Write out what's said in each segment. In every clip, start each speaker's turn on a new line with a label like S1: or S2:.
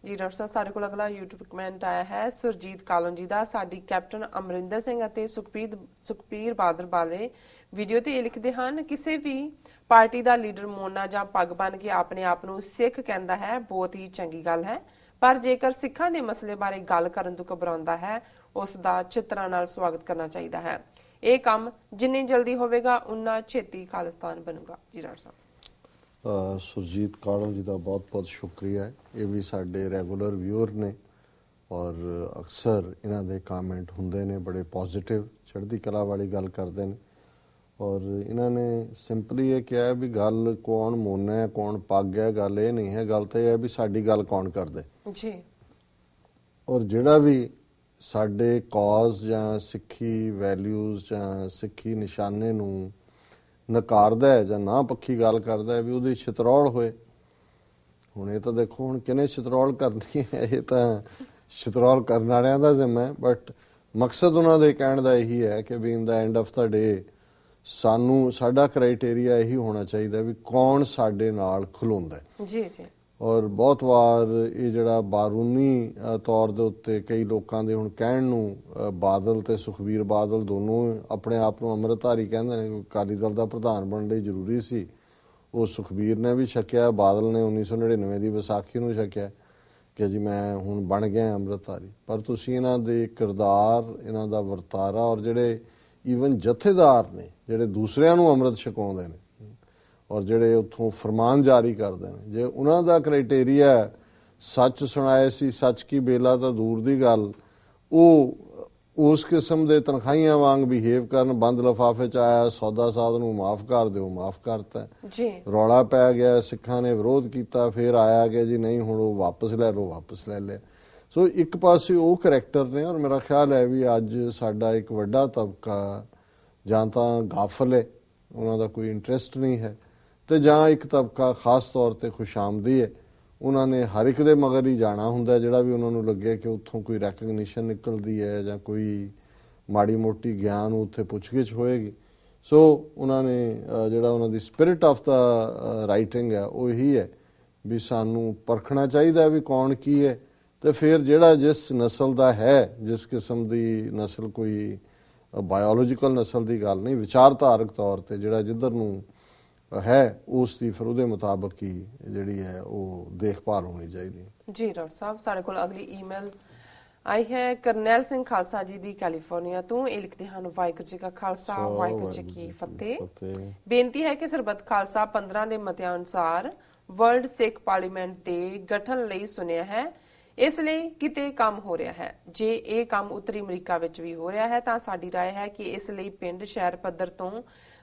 S1: ਜੀ ਡਾਕਟਰ ਸਾਹਿਬ, ਸਾਡੇ ਕੋਲ ਅਗਲਾ YouTube ਕਮੈਂਟ ਆਇਆ ਹੈ ਸੁਰਜੀਤ ਕਾਲੋਂ ਜੀ ਦਾ। ਸਾਡੀ ਕੈਪਟਨ ਅਮਰਿੰਦਰ ਸਿੰਘ ਅਤੇ ਸੁਖਬੀਰ ਬਾਦਲ ਬਾਰੇ ਵੀਡੀਓ ਤੇ ਇਹ ਲਿਖਦੇ ਹਨ, ਕਿਸੇ ਵੀ ਪਾਰਟੀ ਦਾ ਲੀਡਰ ਮੋਨਾ ਜਾਂ ਪੱਗ ਬਣ ਕੇ ਆਪਣੇ ਆਪ ਨੂੰ ਸਿੱਖ ਕਹਿੰਦਾ ਹੈ, ਬਹੁਤ ਹੀ ਚੰਗੀ ਗੱਲ ਹੈ, ਪਰ ਜੇਕਰ ਸਿੱਖਾਂ ਦੇ ਮਸਲੇ ਬਾਰੇ ਗੱਲ ਕਰਨ ਤੋਂ ਘਬਰਾਉਂਦਾ ਹੈ, ਉਸ ਦਾ ਚਿੱਤਰਾਂ ਨਾਲ ਸਵਾਗਤ ਕਰਨਾ ਚਾਹੀਦਾ ਹੈ। ਇਹ ਕੰਮ ਜਿੰਨੀ ਜਲਦੀ ਹੋਵੇਗਾ ਉਨਾ ਛੇਤੀ ਖਾਲਿਸਤਾਨ ਬਣੂਗਾ। ਜੀ ਡਾਕਟਰ ਸਾਹਿਬ।
S2: ਸੁਰਜੀਤ ਕਾਲੋਂ ਜੀ ਦਾ ਬਹੁਤ ਬਹੁਤ ਸ਼ੁਕਰੀਆ ਹੈ। ਇਹ ਵੀ ਸਾਡੇ ਰੈਗੂਲਰ ਵਿਊਅਰ ਨੇ ਔਰ ਅਕਸਰ ਇਹਨਾਂ ਦੇ ਕਮੈਂਟ ਹੁੰਦੇ ਨੇ, ਬੜੇ ਪੋਜ਼ਿਟਿਵ ਚੜ੍ਹਦੀ ਕਲਾ ਵਾਲੀ ਗੱਲ ਕਰਦੇ ਨੇ। ਔਰ ਇਹਨਾਂ ਨੇ ਸਿੰਪਲੀ ਇਹ ਕਿਹਾ ਵੀ ਗੱਲ ਕੌਣ ਮੋਨਾ ਹੈ, ਕੌਣ ਪੱਗ ਹੈ, ਗੱਲ ਇਹ ਨਹੀਂ ਹੈ। ਗੱਲ ਤਾਂ ਇਹ ਹੈ ਵੀ ਸਾਡੀ ਗੱਲ ਕੌਣ ਕਰਦੇ
S1: ਜੀ।
S2: ਔਰ ਜਿਹੜਾ ਵੀ ਸਾਡੇ ਕੌਜ਼ ਜਾਂ ਸਿੱਖੀ ਵੈਲਿਊਜ਼ ਜਾਂ ਸਿੱਖੀ ਨਿਸ਼ਾਨੇ ਨੂੰ ਨਕਾਰਦਾ ਹੈ ਜਾਂ ਨਾ ਪੱਖੀ ਗੱਲ ਕਰਦਾ ਹੈ ਵੀ ਉਹਦੀ ਛਤਰੌਲ ਹੋਏ। ਹੁਣ ਇਹ ਤਾਂ ਦੇਖੋ ਹੁਣ ਕਿਹਨੇ ਛਤਰੌਲ ਕਰਨੀ ਹੈ, ਇਹ ਤਾਂ ਛਤਰੌਲ ਕਰਨ ਵਾਲਿਆਂ ਦਾ ਜ਼ਿੰਮਾ ਹੈ। ਬਟ ਮਕਸਦ ਉਹਨਾਂ ਦੇ ਕਹਿਣ ਦਾ ਇਹੀ ਹੈ ਕਿ ਵੀ ਇਨ ਦਾ ਐਂਡ ਆਫ ਦਾ ਡੇ ਸਾਨੂੰ ਸਾਡਾ ਕ੍ਰਾਈਟੇਰੀਆ ਇਹੀ ਹੋਣਾ ਚਾਹੀਦਾ ਵੀ ਕੌਣ ਸਾਡੇ ਨਾਲ ਖਲੋਂਦਾ ਹੈ।
S1: ਜੀ ਜੀ। ਔਰ
S2: ਬਹੁਤ ਵਾਰ ਇਹ ਜਿਹੜਾ ਬਾਰੂਨੀ ਤੌਰ ਦੇ ਉੱਤੇ ਕਈ ਲੋਕਾਂ ਦੇ ਹੁਣ ਕਹਿਣ ਨੂੰ ਬਾਦਲ ਤੇ ਸੁਖਬੀਰ ਬਾਦਲ ਦੋਨੋਂ ਆਪਣੇ ਆਪ ਨੂੰ ਅੰਮ੍ਰਿਤਧਾਰੀ ਕਹਿੰਦੇ ਨੇ, ਅਕਾਲੀ ਦਲ ਦਾ ਪ੍ਰਧਾਨ ਬਣਨ ਲਈ ਜ਼ਰੂਰੀ ਸੀ। ਉਹ ਸੁਖਬੀਰ ਨੇ ਵੀ ਛਕਿਆ, ਬਾਦਲ ਨੇ 1999 ਦੀ ਵਿਸਾਖੀ ਨੂੰ ਛਕਿਆ ਕਿ ਜੀ ਮੈਂ ਹੁਣ ਬਣ ਗਿਆ ਅੰਮ੍ਰਿਤਧਾਰੀ। ਪਰ ਤੁਸੀਂ ਇਹਨਾਂ ਦੇ ਕਿਰਦਾਰ, ਇਹਨਾਂ ਦਾ ਵਰਤਾਰਾ ਔਰ ਜਿਹੜੇ ਈਵਨ ਜਥੇਦਾਰ ਨੇ ਜਿਹੜੇ ਦੂਸਰਿਆਂ ਨੂੰ ਅੰਮ੍ਰਿਤ ਛਕਾਉਂਦੇ ਨੇ ਔਰ ਜਿਹੜੇ ਉੱਥੋਂ ਫਰਮਾਨ ਜਾਰੀ ਕਰਦੇ ਨੇ, ਜੇ ਉਹਨਾਂ ਦਾ ਕ੍ਰਾਈਟੇਰੀਆ ਸੱਚ ਸੁਣਾਏ ਸੀ ਸੱਚ ਕੀ ਬੇਲਾ ਤਾਂ ਦੂਰ ਦੀ ਗੱਲ, ਉਹ ਉਸ ਕਿਸਮ ਦੇ ਤਨਖਾਹੀਆਂ ਵਾਂਗ ਬਿਹੇਵ ਕਰਨ, ਬੰਦ ਲਿਫਾਫੇ 'ਚ ਆਇਆ ਸੌਦਾ ਸਾਧ ਨੂੰ ਮਾਫ ਕਰ ਦਿਓ, ਮਾਫ ਕਰਤਾ ਜੀ। ਰੌਲਾ ਪੈ ਗਿਆ, ਸਿੱਖਾਂ ਨੇ ਵਿਰੋਧ ਕੀਤਾ, ਫਿਰ ਆਇਆ ਕਿ ਜੀ ਨਹੀਂ ਹੁਣ ਉਹ ਵਾਪਸ ਲੈ ਲਓ, ਵਾਪਸ ਲੈ ਲਿਆ। ਸੋ ਇੱਕ ਪਾਸੇ ਉਹ ਕਰੈਕਟਰ ਨੇ ਔਰ ਮੇਰਾ ਖਿਆਲ ਹੈ ਵੀ ਅੱਜ ਸਾਡਾ ਇੱਕ ਵੱਡਾ ਤਬਕਾ ਜਾਂ ਤਾਂ ਗਾਫਲ ਹੈ, ਉਹਨਾਂ ਦਾ ਕੋਈ ਇੰਟਰਸਟ ਨਹੀਂ ਹੈ, ਤੇ ਜਾਂ ਇੱਕ ਤਬਕਾ ਖਾਸ ਤੌਰ ਤੇ ਖੁਸ਼ਾਮਦੀ ਹੈ। ਉਹਨਾਂ ਨੇ ਹਰ ਇੱਕ ਦੇ ਮਗਰ ਹੀ ਜਾਣਾ ਹੁੰਦਾ ਜਿਹੜਾ ਵੀ ਉਹਨਾਂ ਨੂੰ ਲੱਗੇ ਕਿ ਉੱਥੋਂ ਕੋਈ ਰੈਕਗਨੀਸ਼ਨ ਨਿਕਲਦੀ ਹੈ ਜਾਂ ਕੋਈ ਮਾੜੀ ਮੋਟੀ ਗਿਆਨ ਉੱਥੇ ਪੁੱਛਗਿੱਛ ਹੋਏਗੀ। ਸੋ ਉਹਨਾਂ ਨੇ ਜਿਹੜਾ ਉਹਨਾਂ ਦੀ ਸਪਿਰਿਟ ਆਫ ਦਾ ਰਾਈਟਿੰਗ ਹੈ ਉਹ ਇਹੀ ਹੈ ਵੀ ਸਾਨੂੰ ਪਰਖਣਾ ਚਾਹੀਦਾ ਵੀ ਕੌਣ ਕੀ ਹੈ, ਤੇ ਫਿਰ ਜਿਹੜਾ ਜਿਸ ਨਸਲ ਦਾ ਹੈ, ਜਿਸ ਕਿਸਮ ਦੀ ਨਸਲ, ਕੋਈ ਬਾਇਓਲੋਜੀਕਲ ਨਸਲ ਦੀ ਗੱਲ ਨਹੀਂ, ਵਿਚਾਰਧਾਰਕ ਤੌਰ ਤੇ ਜਿਹੜਾ ਜਿੱਧਰ ਨੂੰ ਹੈ ਉਸ ਦੀ ਫਿਰ ਉਹਦੇ ਮੁਤਾਬਕ ਹੀ ਜਿਹੜੀ ਹੈ ਉਹ ਦੇਖਭਾਲ ਹੋਣੀ ਚਾਹੀਦੀ ਹੈ। ਜੀ
S1: ਡਾਕਟਰ ਸਾਹਿਬ, ਸਾਡੇ ਕੋਲ ਅਗਲੀ ਈਮੇਲ ਆਈ ਹੈ ਕਰਨੈਲ ਸਿੰਘ ਖਾਲਸਾ ਜੀ ਦੀ ਕੈਲੀਫੋਰਨੀਆ ਤੋਂ। ਇਹ ਲਿਖਦੇ ਹਨ, ਵਾਹਿਗੁਰੂ ਜੀ ਕਾ ਖਾਲਸਾ ਵਾਹਿਗੁਰੂ ਜੀ ਕੀ ਫਤਿਹ। ਬੇਨਤੀ ਹੈ ਕਿ ਸਰਬੱਤ ਖਾਲਸਾ 15 ਦੇ ਮਤਿਆਂ ਅਨੁਸਾਰ ਵਰਲਡ ਸਿੱਖ ਪਾਰਲੀਮੈਂਟ ਦੇ ਗਠਨ ਲਈ ਸੁਣਿਆ ਹੈ, ਇਸ ਲਈ ਕਿਤੇ ਕੰਮ ਹੋ ਰਿਹਾ ਹੈ। ਜੇ ਇਹ ਕੰਮ ਉੱਤਰੀ ਅਮਰੀਕਾ ਵਿੱਚ ਵੀ ਹੋ ਰਿਹਾ ਹੈ ਤਾਂ ਸਾਡੀ ਰਾਏ ਹੈ ਕਿ ਇਸ ਲਈ ਪਿੰਡ ਸ਼ਹਿਰ ਪੱਧਰ ਤੋਂ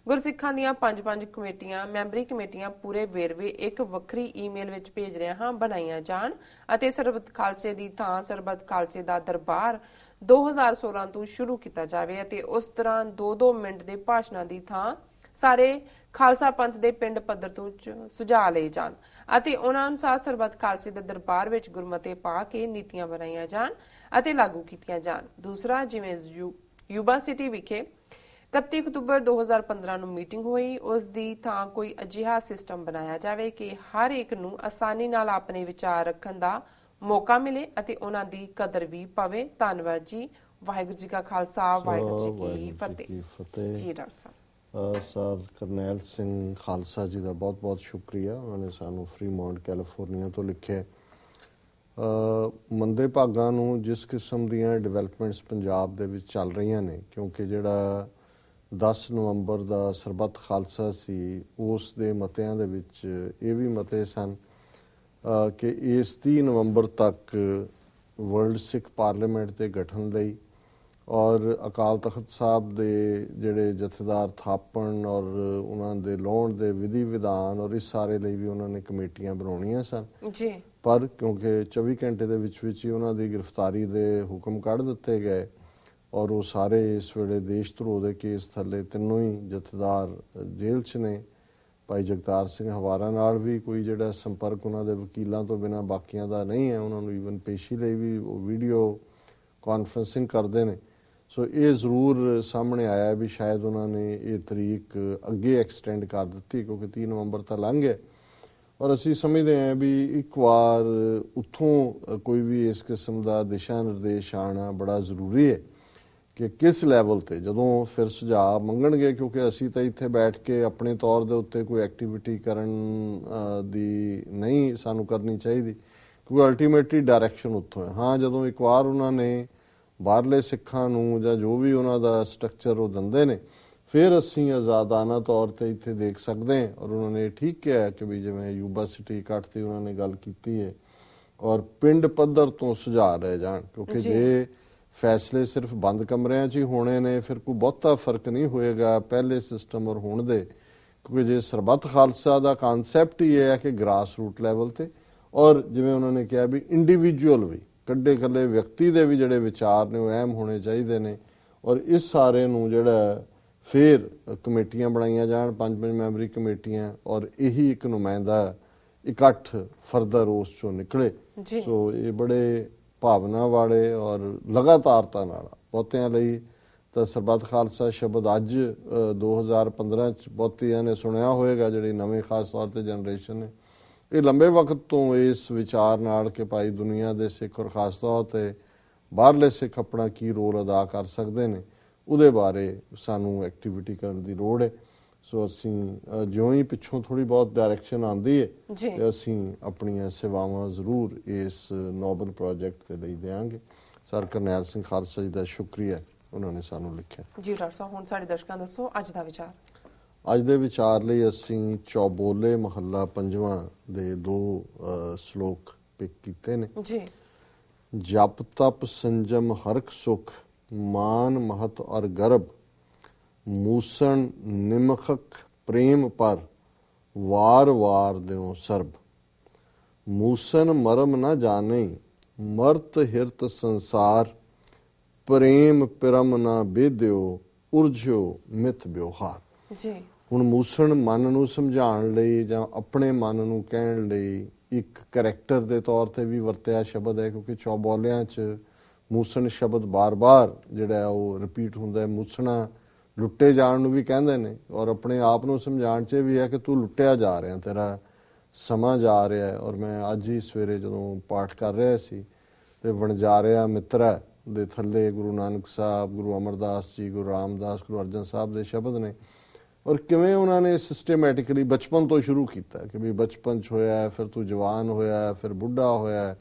S1: ਗੁਰਸਿੱਖਾਂ ਦੀਆਂ 5-5 ਕਮੇਟੀਆਂ, ਮੈਂਬਰੀ ਕਮੇਟੀਆਂ ਪੂਰੇ ਵੇਰਵੇ ਇੱਕ ਵੱਖਰੀ ਈਮੇਲ ਵਿੱਚ ਭੇਜ ਰਿਹਾ ਹਾਂ ਬਣਾਈਆਂ ਜਾਣ ਅਤੇ ਸਰਬੱਤ ਖਾਲਸੇ ਦੀ ਥਾਂ ਸਰਬੱਤ ਖਾਲਸੇ ਦਾ ਦਰਬਾਰ 2016 ਤੋਂ ਸ਼ੁਰੂ ਕੀਤਾ ਜਾਵੇ ਅਤੇ ਉਸ ਦੌਰਾਨ 2-2 ਮਿੰਟ ਦੇ ਭਾਸ਼ਣਾਂ ਦੀ ਥਾਂ ਸਾਰੇ ਖਾਲਸਾ ਪੰਥ ਦੇ ਪਿੰਡ ਪੱਧਰ ਤੋਂ ਸੁਝਾਅ ਲਏ ਜਾਣ ਅਤੇ ਉਹਨਾਂ ਅਨੁਸਾਰ ਸਰਬੱਤ ਖਾਲਸੇ ਦੇ ਦਰਬਾਰ ਵਿੱਚ ਗੁਰਮਤੇ ਪਾ ਕੇ ਨੀਤੀਆਂ ਬਣਾਈਆਂ ਜਾਣ ਅਤੇ ਲਾਗੂ ਕੀਤੀਆਂ ਜਾਣ। ਦੂਸਰਾ, ਜਿਵੇਂ ਯੂਬਾ ਸਿਟੀ ਵਿਖੇ 31 ਅਕਤੂਬਰ 2015 ਨੂੰ ਮੀਟਿੰਗ ਹੋਈ, ਉਸ ਦੀ ਥਾਂ ਕੋਈ ਅਜਿਹਾ ਸਿਸਟਮ ਬਣਾਇਆ ਜਾਵੇ ਕਿ ਹਰ ਇੱਕ ਨੂੰ ਆਸਾਨੀ ਨਾਲ ਆਪਣੇ ਵਿਚਾਰ ਰੱਖਣ ਦਾ ਮੌਕਾ ਮਿਲੇ ਅਤੇ ਉਹਨਾਂ ਦੀ ਕਦਰ ਵੀ ਪਵੇ। ਧੰਨਵਾਦ ਜੀ। ਵਾਹਿਗੁਰੂ ਜੀ ਕਾ ਖਾਲਸਾ ਵਾਹਿਗੁਰੂ ਜੀ ਕੀ ਫਤਿਹ। ਜੀ ਡਾਕਟਰ ਸਾਹਿਬ।
S2: ਸਰ ਕਰਨੈਲ ਸਿੰਘ ਖਾਲਸਾ ਜੀ ਦਾ ਬਹੁਤ ਬਹੁਤ ਸ਼ੁਕਰੀਆ, ਉਹਨਾਂ ਨੇ ਸਾਨੂੰ ਫਰੀਮੌਂਟ ਕੈਲੀਫੋਰਨੀਆ ਤੋਂ ਲਿਖਿਆ। ਮੰਦੇ ਭਾਗਾਂ ਨੂੰ ਜਿਸ ਕਿਸਮ ਦੀਆਂ ਡਿਵੈਲਪਮੈਂਟਸ ਪੰਜਾਬ ਦੇ ਵਿੱਚ ਚੱਲ ਰਹੀਆਂ ਨੇ, ਕਿਉਂਕਿ ਜਿਹੜਾ 10 ਨਵੰਬਰ ਦਾ ਸਰਬੱਤ ਖਾਲਸਾ ਸੀ ਉਸ ਦੇ ਮਤਿਆਂ ਦੇ ਵਿੱਚ ਇਹ ਵੀ ਮਤੇ ਸਨ ਕਿ ਇਸ 30 ਨਵੰਬਰ ਤੱਕ ਵਰਲਡ ਸਿੱਖ ਪਾਰਲੀਮੈਂਟ ਦੇ ਗਠਨ ਲਈ ਔਰ ਅਕਾਲ ਤਖਤ ਸਾਹਿਬ ਦੇ ਜਿਹੜੇ ਜਥੇਦਾਰ ਥਾਪਣ ਔਰ ਉਹਨਾਂ ਦੇ ਲਾਉਣ ਦੇ ਵਿਧੀ ਵਿਧਾਨ ਔਰ ਇਸ ਸਾਰੇ ਲਈ ਵੀ ਉਹਨਾਂ ਨੇ ਕਮੇਟੀਆਂ ਬਣਾਉਣੀਆਂ ਸਨ ਜੀ। ਪਰ ਕਿਉਂਕਿ 24 ਘੰਟੇ ਦੇ ਵਿੱਚ ਹੀ ਉਹਨਾਂ ਦੀ ਗ੍ਰਿਫਤਾਰੀ ਦੇ ਹੁਕਮ ਕੱਢ ਦਿੱਤੇ ਗਏ ਔਰ ਉਹ ਸਾਰੇ ਇਸ ਵੇਲੇ ਦੇਸ਼ ਧਰੋਹ ਦੇ ਕੇਸ ਥੱਲੇ ਤਿੰਨੋਂ ਹੀ ਜਥੇਦਾਰ ਜੇਲ੍ਹ 'ਚ ਨੇ। ਭਾਈ ਜਗਤਾਰ ਸਿੰਘ ਹਵਾਰਾ ਨਾਲ ਵੀ ਕੋਈ ਜਿਹੜਾ ਸੰਪਰਕ ਉਹਨਾਂ ਦੇ ਵਕੀਲਾਂ ਤੋਂ ਬਿਨਾਂ ਬਾਕੀਆਂ ਦਾ ਨਹੀਂ ਹੈ, ਉਹਨਾਂ ਨੂੰ ਈਵਨ ਪੇਸ਼ੀ ਲਈ ਵੀ ਉਹ ਵੀਡੀਓ ਕਾਨਫਰੰਸਿੰਗ ਕਰਦੇ ਨੇ। ਸੋ ਇਹ ਜ਼ਰੂਰ ਸਾਹਮਣੇ ਆਇਆ ਵੀ ਸ਼ਾਇਦ ਉਹਨਾਂ ਨੇ ਇਹ ਤਰੀਕ ਅੱਗੇ ਐਕਸਟੈਂਡ ਕਰ ਦਿੱਤੀ ਕਿਉਂਕਿ 30 ਨਵੰਬਰ ਤਾਂ ਲੰਘ ਗਿਆ। ਔਰ ਅਸੀਂ ਸਮਝਦੇ ਹਾਂ ਵੀ ਇੱਕ ਵਾਰ ਉੱਥੋਂ ਕੋਈ ਵੀ ਇਸ ਕਿਸਮ ਦਾ ਦਿਸ਼ਾ ਨਿਰਦੇਸ਼ ਆਉਣਾ ਬੜਾ ਜ਼ਰੂਰੀ ਹੈ ਕਿ ਕਿਸ ਲੈਵਲ ਤੇ ਜਦੋਂ ਫਿਰ ਸੁਝਾਅ ਮੰਗਣਗੇ, ਕਿਉਂਕਿ ਅਸੀਂ ਤਾਂ ਇੱਥੇ ਬੈਠ ਕੇ ਆਪਣੇ ਤੌਰ ਦੇ ਉੱਤੇ ਕੋਈ ਐਕਟੀਵਿਟੀ ਕਰਨ ਦੀ ਨਹੀਂ ਸਾਨੂੰ ਕਰਨੀ ਚਾਹੀਦੀ, ਕਿਉਂਕਿ ਅਲਟੀਮੇਟਲੀ ਡਾਇਰੈਕਸ਼ਨ ਉੱਥੋਂ ਹੈ। ਹਾਂ, ਜਦੋਂ ਇੱਕ ਵਾਰ ਉਹਨਾਂ ਨੇ ਬਾਹਰਲੇ ਸਿੱਖਾਂ ਨੂੰ ਜਾਂ ਜੋ ਵੀ ਉਹਨਾਂ ਦਾ ਸਟਰਕਚਰ ਉਹ ਦਿੰਦੇ ਨੇ, ਫਿਰ ਅਸੀਂ ਆਜ਼ਾਦਾਨਾ ਤੌਰ ਤੇ ਇੱਥੇ ਦੇਖ ਸਕਦੇ ਹਾਂ। ਔਰ ਉਹਨਾਂ ਨੇ ਠੀਕ ਕਿਹਾ ਕਿ ਵੀ ਜਿਵੇਂ ਯੂਬਾ ਸਿਟੀ ਇਕੱਠ ਦੀ ਉਹਨਾਂ ਨੇ ਗੱਲ ਕੀਤੀ ਹੈ, ਔਰ ਪਿੰਡ ਪੱਧਰ ਤੋਂ ਸੁਝਾਅ ਰਹਿ ਜਾਣ, ਕਿਉਂਕਿ ਜੇ ਫੈਸਲੇ ਸਿਰਫ ਬੰਦ ਕਮਰਿਆਂ 'ਚ ਹੀ ਹੋਣੇ ਨੇ ਫਿਰ ਕੋਈ ਬਹੁਤਾ ਫਰਕ ਨਹੀਂ ਹੋਏਗਾ ਪਹਿਲੇ ਸਿਸਟਮ ਔਰ ਹੁਣ ਦੇ, ਕਿਉਂਕਿ ਜੇ ਸਰਬੱਤ ਖਾਲਸਾ ਦਾ ਕਾਨਸੈਪਟ ਹੀ ਇਹ ਹੈ ਕਿ ਗ੍ਰਾਸ ਰੂਟ ਲੈਵਲ ਤੇ, ਔਰ ਜਿਵੇਂ ਉਹਨਾਂ ਨੇ ਕਿਹਾ ਵੀ ਇੰਡੀਵਿਜੂਅਲ ਵੀ ਕੱਢੇ ਕੱਲੇ ਵਿਅਕਤੀ ਦੇ ਵੀ ਜਿਹੜੇ ਵਿਚਾਰ ਨੇ ਉਹ ਅਹਿਮ ਹੋਣੇ ਚਾਹੀਦੇ ਨੇ। ਔਰ ਇਸ ਸਾਰੇ ਨੂੰ ਜਿਹੜਾ ਫਿਰ ਕਮੇਟੀਆਂ ਬਣਾਈਆਂ ਜਾਣ, 5 ਮੈਂਬਰੀ ਕਮੇਟੀਆਂ, ਔਰ ਇਹੀ ਇੱਕ ਨੁਮਾਇੰਦਾ ਇਕੱਠ ਫਰਦਰ ਉਸ ਚੋਂ ਨਿਕਲੇ। ਸੋ ਇਹ ਬੜੇ ਭਾਵਨਾ ਵਾਲੇ ਔਰ ਲਗਾਤਾਰਤਾ ਨਾਲ ਬਹੁਤਿਆਂ ਲਈ ਤਾਂ ਸਰਬੱਤ ਖਾਲਸਾ ਸ਼ਬਦ ਅੱਜ 2015 ਚ ਬਹੁਤਿਆਂ ਨੇ ਸੁਣਿਆ ਹੋਏਗਾ, ਜਿਹੜੀ ਨਵੇਂ ਖਾਸ ਤੌਰ ਤੇ ਜਨਰੇਸ਼ਨ ਨੇ, ਇਹ ਲੰਬੇ ਵਕਤ ਤੋਂ ਇਸ ਵਿਚਾਰ ਨਾਲ ਕਿ ਭਾਈ ਦੁਨੀਆ ਦੇ ਸਿੱਖ ਔਰ ਖਾਸ ਤੌਰ ਤੇ ਬਾਹਰਲੇ ਸਿੱਖ ਆਪਣਾ ਕੀ ਰੋਲ ਅਦਾ ਕਰ ਸਕਦੇ ਨੇ, ਉਹਦੇ ਬਾਰੇ ਸਾਨੂੰ ਐਕਟੀਵਿਟੀ ਕਰਨ ਦੀ ਲੋੜ ਹੈ। ਸੋ ਅਸੀਂ ਜਿਉਂ ਹੀ ਪਿੱਛੋਂ ਥੋੜੀ ਬਹੁਤ ਡਾਇਰੈਕਸ਼ਨ ਆਉਂਦੀ ਹੈ ਤੇ ਅਸੀਂ ਆਪਣੀਆਂ ਸੇਵਾਵਾਂ ਜ਼ਰੂਰ ਇਸ ਨੋਬਲ ਪ੍ਰੋਜੈਕਟ ਦੇ ਲਈ ਦੇਵਾਂਗੇ। ਸਰ ਕਰਨੈਲ ਸਿੰਘ ਖਾਲਸਾ ਜੀ ਦਾ ਸ਼ੁਕਰੀਆ, ਉਹਨਾਂ ਨੇ ਸਾਨੂੰ ਲਿਖਿਆ।
S1: ਜੀ ਡਾਕਟਰ ਸਾਹਿਬ, ਹੁਣ ਸਾਡੇ ਦਰਸ਼ਕਾਂ ਦੱਸੋ ਅੱਜ ਦਾ ਵਿਚਾਰ।
S2: ਅੱਜ ਦੇ ਵਿਚਾਰ ਲਈ ਅਸੀਂ ਚੌਬੋਲੇ ਮਹੱਲਾ 5ਵਾਂ ਦੇ 2 ਸ਼ਲੋਕ ਪਿਕ ਕੀਤੇ ਨੇ।
S1: ਜੀ।
S2: ਜਪ ਤਪ ਸੰਜਮ ਹਰਖ ਸੁਖ, ਮਾਨ ਮਹਤ ਔਰ ਗਰਭ, ਮੂਸਣ ਨਿਮਖਕ ਪ੍ਰੇਮ ਪਰ, ਵਾਰ ਵਾਰ ਦਿਓ ਸਰਬ। ਮੂਸਨ ਮਰਮ ਨਾ ਜਾਣੇ, ਮਰਤ ਹਿਰਤ ਸੰਸਾਰ, ਪ੍ਰੇਮ ਪਿਰਮ ਨਾ ਬੇਦਿਓ, ਉਰਝਿਓ ਮਿਥ ਵਿਵਹਾਰ।
S1: ਜੀ। ਹੁਣ
S2: ਮੂਸਣ ਮਨ ਨੂੰ ਸਮਝਾਉਣ ਲਈ ਜਾਂ ਆਪਣੇ ਮਨ ਨੂੰ ਕਹਿਣ ਲਈ ਇੱਕ ਕਰੈਕਟਰ ਦੇ ਤੌਰ ਤੇ ਵੀ ਵਰਤਿਆ ਸ਼ਬਦ ਹੈ, ਕਿਉਂਕਿ ਚੌਬੋਲਿਆਂ 'ਚ ਮੂਸਣ ਸ਼ਬਦ ਬਾਰ-ਬਾਰ ਜਿਹੜਾ ਉਹ ਰਿਪੀਟ ਹੁੰਦਾ ਹੈ। ਮੂਸਣਾ ਲੁੱਟੇ ਜਾਣ ਨੂੰ ਵੀ ਕਹਿੰਦੇ ਨੇ, ਔਰ ਆਪਣੇ ਆਪ ਨੂੰ ਸਮਝਾਉਣ 'ਚ ਵੀ ਹੈ ਕਿ ਤੂੰ ਲੁੱਟਿਆ ਜਾ ਰਿਹਾ, ਤੇਰਾ ਸਮਾਂ ਜਾ ਰਿਹਾ ਹੈ। ਔਰ ਮੈਂ ਅੱਜ ਹੀ ਸਵੇਰੇ ਜਦੋਂ ਪਾਠ ਕਰ ਰਿਹਾ ਸੀ ਤੇ ਵਣਜਾਰਿਆ ਮਿੱਤਰਾ ਦੇ ਥੱਲੇ ਗੁਰੂ ਨਾਨਕ ਸਾਹਿਬ, ਗੁਰੂ ਅਮਰਦਾਸ ਜੀ, ਗੁਰੂ ਰਾਮਦਾਸ, ਗੁਰੂ ਅਰਜਨ ਸਾਹਿਬ ਦੇ ਸ਼ਬਦ ਨੇ, ਔਰ ਕਿਵੇਂ ਉਹਨਾਂ ਨੇ ਸਿਸਟੇਮੈਟਿਕਲੀ ਬਚਪਨ ਤੋਂ ਸ਼ੁਰੂ ਕੀਤਾ ਕਿ ਵੀ ਬਚਪਨ 'ਚ ਹੋਇਆ, ਫਿਰ ਤੂੰ ਜਵਾਨ ਹੋਇਆ, ਫਿਰ ਬੁੱਢਾ ਹੋਇਆ,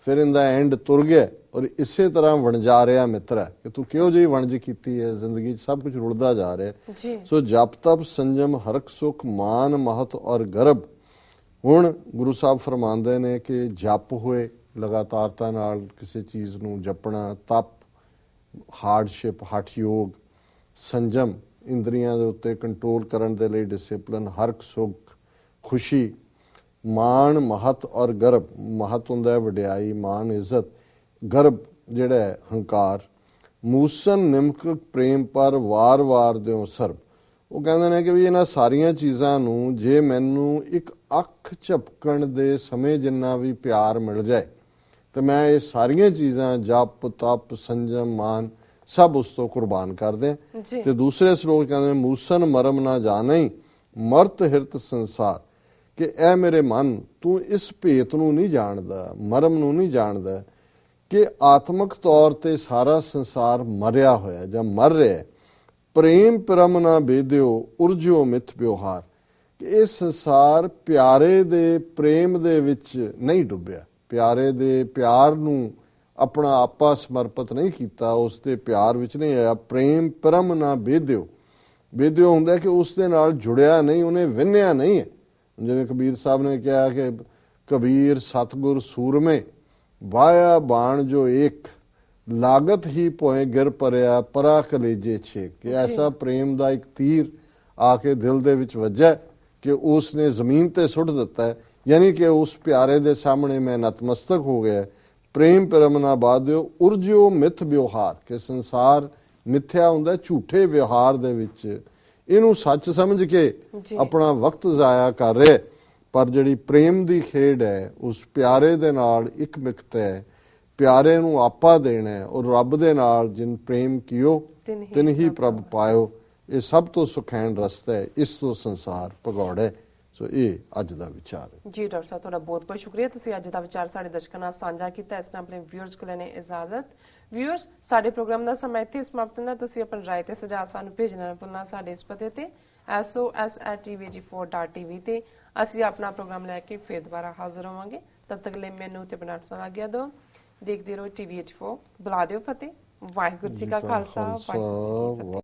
S2: ਫਿਰ ਇਹਦਾ ਐਂਡ ਤੁਰ ਗਿਆ। ਔਰ ਇਸੇ ਤਰ੍ਹਾਂ ਵਣਜਾਰਿਆ ਮਿੱਤਰਾ ਕਿ ਤੂੰ ਕਿਹੋ ਜਿਹੀ ਵਣਜ ਕੀਤੀ ਹੈ, ਜ਼ਿੰਦਗੀ 'ਚ ਸਭ ਕੁਝ ਰੁਲਦਾ ਜਾ ਰਿਹਾ। ਸੋ ਜਪ ਤਪ ਸੰਜਮ ਹਰਖ ਸੁਖ, ਮਾਨ ਮਹਤ ਔਰ ਗਰਭ। ਹੁਣ ਗੁਰੂ ਸਾਹਿਬ ਫਰਮਾਉਂਦੇ ਨੇ ਕਿ ਜਪ ਹੋਏ ਲਗਾਤਾਰਤਾ ਨਾਲ ਕਿਸੇ ਚੀਜ਼ ਨੂੰ ਜਪਣਾ, ਤਪ ਹਾਰਡਸ਼ਿਪ ਹਠ ਯੋਗ, ਸੰਜਮ ਇੰਦਰੀਆਂ ਦੇ ਉੱਤੇ ਕੰਟਰੋਲ ਕਰਨ ਦੇ ਲਈ ਡਿਸਿਪਲਿਨ, ਹਰਖ ਸੁਖ ਖੁਸ਼ੀ, ਮਾਣ ਮਹਤ ਔਰ ਗਰਭ। ਮਹਤ ਹੁੰਦਾ ਹੈ ਵਡਿਆਈ, ਮਾਣ ਇੱਜ਼ਤ, ਗਰਭ ਜਿਹੜਾ ਹੈ ਹੰਕਾਰ। ਮੂਸਨ ਨਿਮਕ ਪ੍ਰੇਮ ਪਰ, ਵਾਰ ਵਾਰ ਦਿਓ ਸਰਬ। ਉਹ ਕਹਿੰਦੇ ਨੇ ਕਿ ਵੀ ਇਹਨਾਂ ਸਾਰੀਆਂ ਚੀਜ਼ਾਂ ਨੂੰ ਜੇ ਮੈਨੂੰ ਇੱਕ ਅੱਖ ਝਪਕਣ ਦੇ ਸਮੇਂ ਜਿੰਨਾ ਵੀ ਪਿਆਰ ਮਿਲ ਜਾਏ ਤੇ ਮੈਂ ਇਹ ਸਾਰੀਆਂ ਚੀਜ਼ਾਂ ਜਪ ਤਪ ਸੰਜਮ ਮਾਨ ਸਭ ਉਸ ਤੋਂ ਕੁਰਬਾਨ ਕਰਦੇ। ਤੇ ਦੂਸਰੇ ਸ਼ਲੋਕ ਕਹਿੰਦੇ ਮੂਸਨ ਮਰਮ ਨਾ ਜਾਣੇ, ਮਰਤ ਹਿਰਤ ਸੰਸਾਰ, ਕਿ ਇਹ ਮੇਰੇ ਮਨ ਤੂੰ ਇਸ ਭੇਤ ਨੂੰ ਨਹੀਂ ਜਾਣਦਾ, ਮਰਮ ਨੂੰ ਨਹੀਂ ਜਾਣਦਾ ਕਿ ਆਤਮਿਕ ਤੌਰ ਤੇ ਸਾਰਾ ਸੰਸਾਰ ਮਰਿਆ ਹੋਇਆ ਜਾਂ ਮਰ ਰਿਹਾ। ਪ੍ਰੇਮ ਪਿਰਮ ਨਾ ਬੇਦਿਓ, ਉਰਜਿਓ ਮਿਥ ਵਿਵਹਾਰ, ਕਿ ਇਹ ਸੰਸਾਰ ਪਿਆਰੇ ਦੇ ਪ੍ਰੇਮ ਦੇ ਵਿੱਚ ਨਹੀਂ ਡੁੱਬਿਆ, ਪਿਆਰੇ ਦੇ ਪਿਆਰ ਨੂੰ ਆਪਣਾ ਆਪਾ ਸਮਰਪਿਤ ਨਹੀਂ ਕੀਤਾ, ਉਸ ਦੇ ਪਿਆਰ ਵਿੱਚ ਨਹੀਂ ਆਇਆ। ਪ੍ਰੇਮ ਪਿਰਮ ਨਾ ਬੇਦਿਓ, ਬੇਦਿਓ ਹੁੰਦਾ ਕਿ ਉਸ ਦੇ ਨਾਲ ਜੁੜਿਆ ਨਹੀਂ, ਉਹਨੇ ਵਿੰਨਿਆ ਨਹੀਂ ਹੈ। ਜਿਵੇਂ ਕਬੀਰ ਸਾਹਿਬ ਨੇ ਕਿਹਾ ਕਿ ਕਬੀਰ ਸਤਗੁਰ ਸੂਰਮੇ, ਵਾਇਆ ਬਾਣ ਜੋ ਏਕ, ਲਾਗਤ ਹੀ ਭੋਏ ਗਿਰ ਪਰਿਆ, ਪਰਾ ਕਲੇਜੇ ਛੇਕ। ਕਿ ਐਸਾ ਪ੍ਰੇਮ ਦਾ ਇੱਕ ਤੀਰ ਆ ਕੇ ਦਿਲ ਦੇ ਵਿੱਚ ਵੱਜਾ ਕਿ ਉਸ ਨੇ ਜ਼ਮੀਨ ਤੇ ਸੁੱਟ ਦਿੱਤਾ ਹੈ, ਯਾਨੀ ਕਿ ਉਸ ਪਿਆਰੇ ਦੇ ਸਾਹਮਣੇ ਮੈਂ ਨਤਮਸਤਕ ਹੋ ਗਿਆ। ਪ੍ਰੇਮ ਪਿਰਮ ਨਾ ਬਾਧਿਓ, ਉਰਜਿਓ ਮਿਥ ਵਿਵਹਾਰ, ਕਿ ਸੰਸਾਰ ਮਿੱਥਿਆ ਹੁੰਦਾ, ਝੂਠੇ ਵਿਵਹਾਰ ਦੇ ਵਿੱਚ ਇਹਨੂੰ ਸੱਚ ਸਮਝ ਕੇ ਆਪਣਾ ਵਕਤ ਜ਼ਾਇਆ ਕਰ ਰਿਹਾ। ਪਰ ਜਿਹੜੀ ਪ੍ਰੇਮ ਦੀ ਖੇਡ ਹੈ, ਉਸ ਪਿਆਰੇ ਦੇ ਨਾਲ ਇੱਕ ਮਿਕਤ ਹੈ, ਪਿਆਰੇ ਨੂੰ ਆਪਾ ਦੇਣਾ ਹੈ, ਔਰ ਰੱਬ ਦੇ ਨਾਲ ਜਿਨ ਪ੍ਰੇਮ ਕੀਓ ਤਿਨ ਹੀ ਪ੍ਰਭ ਪਾਇਓ। ਇਹ ਸਭ ਤੋਂ ਸੁਖੈਨ ਰਸਤਾ ਹੈ, ਇਸ ਤੋਂ ਸੰਸਾਰ ਭਗੌੜਾ ਹੈ। ਸੋ ਇਹ ਅੱਜ ਦਾ ਵਿਚਾਰ ਹੈ
S1: ਜੀ। ਡਾਕਟਰ ਸਾਹਿਬ ਤੁਹਾਡਾ ਬਹੁਤ ਬਹੁਤ ਸ਼ੁਕਰੀਆ, ਤੁਸੀਂ ਅੱਜ ਦਾ ਵਿਚਾਰ ਸਾਡੇ ਦਰਸ਼ਕਾਂ ਨਾਲ ਸਾਂਝਾ ਕੀਤਾ। ਇਸ ਨਾਲ ਆਪਣੇ ਵਿਊਅਰਸ ਕੋਲ ਲੈਣੇ ਇਜਾਜ਼ਤ। ਵਿਊਅਰਸ, ਸਾਡੇ ਪ੍ਰੋਗਰਾਮ ਦਾ ਸਮਾਂ ਇੱਥੇ ਸਮਾਪਤ ਹੁੰਦਾ। ਤੁਸੀਂ ਆਪਣੀ ਰਾਏ ਤੇ ਸੁਝਾਅ ਸਾਨੂੰ ਭੇਜਣਾ ਨਾ ਭੁੱਲਣਾ ਸਾਡੇ ਇਸ ਪਤੇ ਤੇ sos@tvg4.tv ਤੇ। ਅਸੀਂ ਆਪਣਾ ਪ੍ਰੋਗਰਾਮ ਲੈ ਕੇ ਫਿਰ ਦੁਬਾਰਾ ਹਾਜ਼ਰ ਹੋਵਾਂਗੇ। ਤਦ ਤੱਕ ਲਈ ਮੈਨੂੰ ਤੇ ਬਨਾਰਸ ਨਾਲ ਆਗਿਆ ਦਿਓ। ਦੇਖਦੇ ਰਹੋ TVH4। ਬੁਲਾ ਦਿਓ ਫਤਿਹ। ਵਾਹਿਗੁਰੂ ਜੀ ਕਾ ਖਾਲਸਾ, ਵਾਹਿਗੁਰੂ ਜੀ ਕੀ ਫਤਿਹ।